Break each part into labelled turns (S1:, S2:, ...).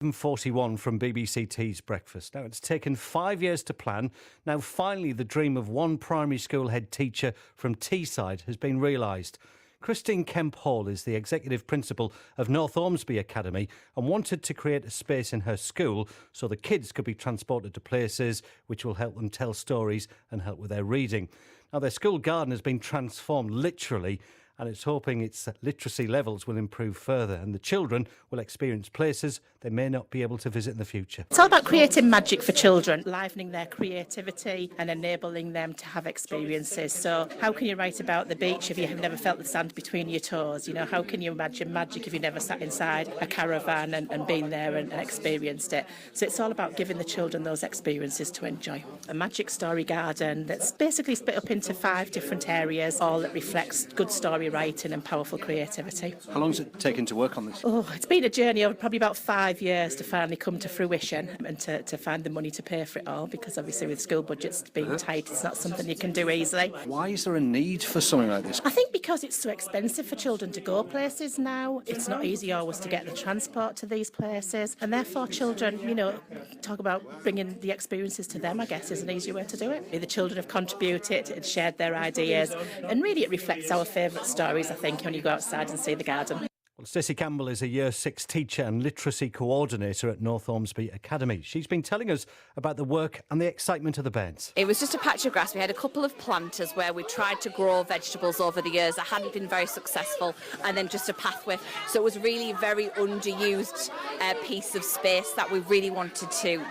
S1: 41 from BBC T's Breakfast. Now, it's taken 5 years to plan. Now, finally, the dream of one primary school head teacher from Teesside has been realised. Christine Kemp Hall is the executive principal of North Ormsby Academy and wanted to create a space in her school so the kids could be transported to places which will help them tell stories and help with their reading. Now, their school garden has been transformed literally, and it's hoping its literacy levels will improve further and the children will experience places they may not be able to visit in the future.
S2: It's all about creating magic for children, livening their creativity and enabling them to have experiences. So how can you write about the beach if you have never felt the sand between your toes? You know, how can you imagine magic if you never sat inside a caravan and been there and experienced it? So it's all about giving the children those experiences to enjoy. A magic story garden that's basically split up into 5 different areas, all that reflects good story writing and powerful creativity.
S1: How long has it taken to work on this?
S2: Oh, it's been a journey over probably about 5 years to finally come to fruition and to find the money to pay for it all, because obviously with school budgets being tight, it's not something you can do easily.
S1: Why is there a need for something like this?
S2: I think because it's so expensive for children to go places now, it's not easy always to get the transport to these places, and therefore children, you know, talk about bringing the experiences to them, I guess, is an easier way to do it. The children have contributed and shared their ideas, and really it reflects our favourite stories, I think, when you go outside and see the garden.
S1: Well, Stacey Campbell is a Year 6 teacher and literacy coordinator at North Ormsby Academy. She's been telling us about the work and the excitement of the beds.
S3: It was just a patch of grass. We had a couple of planters where we tried to grow vegetables over the years that hadn't been very successful, and then just a pathway. So it was really a very underused piece of space that we really wanted to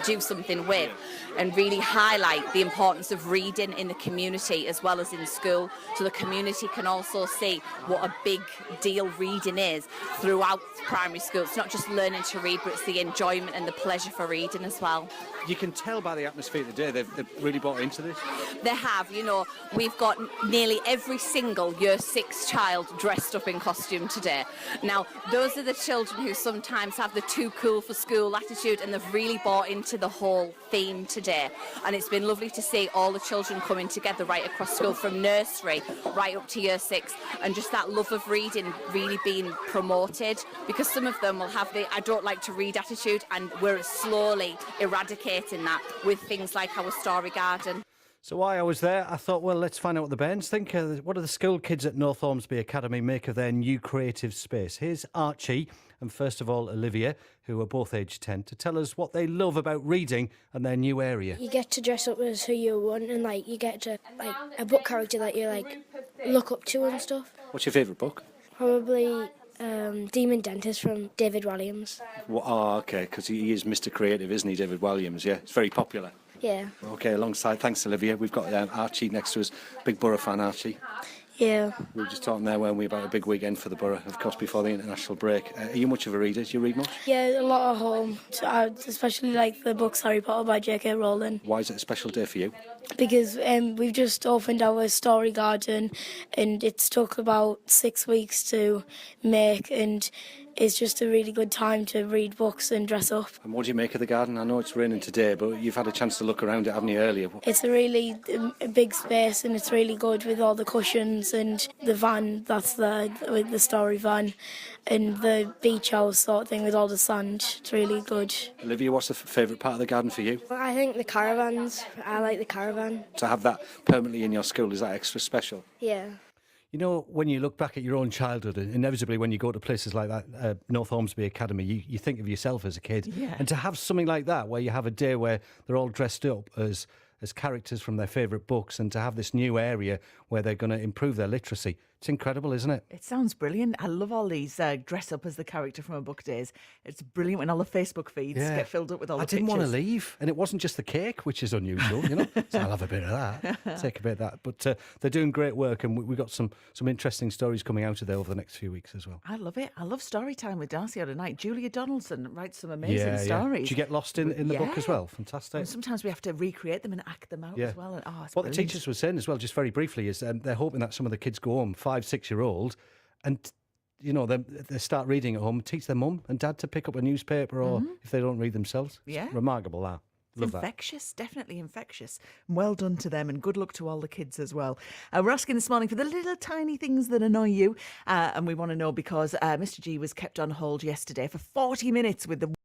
S3: do something with and really highlight the importance of reading in the community as well as in school, so the community can also see what a big deal reading is throughout primary school. It's not just learning to read, but it's the enjoyment and the pleasure for reading as well.
S1: You can tell by the atmosphere today they've really bought into this.
S3: They have, you know, we've got nearly every single Year 6 child dressed up in costume today. Now, those are the children who sometimes have the too cool for school attitude, and they've really bought into the whole theme today. And it's been lovely to see all the children coming together right across school, from nursery right up to Year 6, and just that love of reading really being promoted, because some of them will have the I don't like to read attitude, and we're slowly eradicating that with things like our story garden.
S1: So while I was there, I thought, well, let's find out what the bairns think. What do the school kids at North Ormsby Academy make of their new creative space? Here's Archie and, first of all, Olivia, who are both aged 10, to tell us what they love about reading and their new area.
S4: You get to dress up as who you want, and you get to a book character that you look up to and stuff.
S1: What's your favourite book?
S4: Probably Demon Dentist from David Walliams.
S1: Well, oh, OK, because he is Mr. Creative, isn't he, David Walliams? Yeah, it's very popular.
S4: Yeah.
S1: OK, alongside, thanks, Olivia. We've got Archie next to us. Big Borough fan, Archie.
S4: Yeah.
S1: We were just talking there, weren't we, about a big weekend for the Borough, of course, before the international break. Are you much of a reader? Do you read much?
S4: Yeah, a lot at home, especially the books Harry Potter by J.K. Rowling.
S1: Why is it a special day for you?
S4: Because we've just opened our story garden, and it's took about 6 weeks to make, and it's just a really good time to read books and dress up.
S1: And what do you make of the garden? I know it's raining today, but you've had a chance to look around it, haven't you, earlier?
S4: It's a really big space, and it's really good with all the cushions and the van that's there, with the story van, and the beach house sort of thing with all the sand. It's really good.
S1: Olivia, what's the favourite part of the garden for you?
S4: I think the caravans. I like the caravan.
S1: To have that permanently in your school, is that extra special?
S4: Yeah.
S1: You know, when you look back at your own childhood, inevitably when you go to places like that, North Ormsby Academy, you think of yourself as a kid.
S5: Yeah.
S1: And to have something like that, where you have a day where they're all dressed up as characters from their favourite books, and to have this new area where they're going to improve their literacy, it's incredible, isn't it?
S5: It sounds brilliant. I love all these dress up as the character from a book days. It's brilliant when all the Facebook feeds get filled up with all the pictures.
S1: I didn't want to leave, and it wasn't just the cake, which is unusual, you know. So I'll have a bit of that, take a bit of that. But they're doing great work, and we've got some interesting stories coming out of there over the next few weeks as well.
S5: I love it. I love story time with Darcy on a night. Julia Donaldson writes some amazing stories.
S1: Do you get lost in the book as well? Fantastic.
S5: And sometimes we have to recreate them and act them out as well. And, it's
S1: what
S5: brilliant.
S1: The teachers were saying as well, just very briefly, is they're hoping that some of the kids go home, 5, 6-year-old, and you know they start reading at home, teach their mum and dad to pick up a newspaper, or if they don't read themselves.
S5: Yeah,
S1: it's remarkable. That
S5: it's infectious, definitely infectious. Well done to them, and good luck to all the kids as well. We're asking this morning for the little tiny things that annoy you, and we want to know because Mr. G was kept on hold yesterday for 40 minutes with the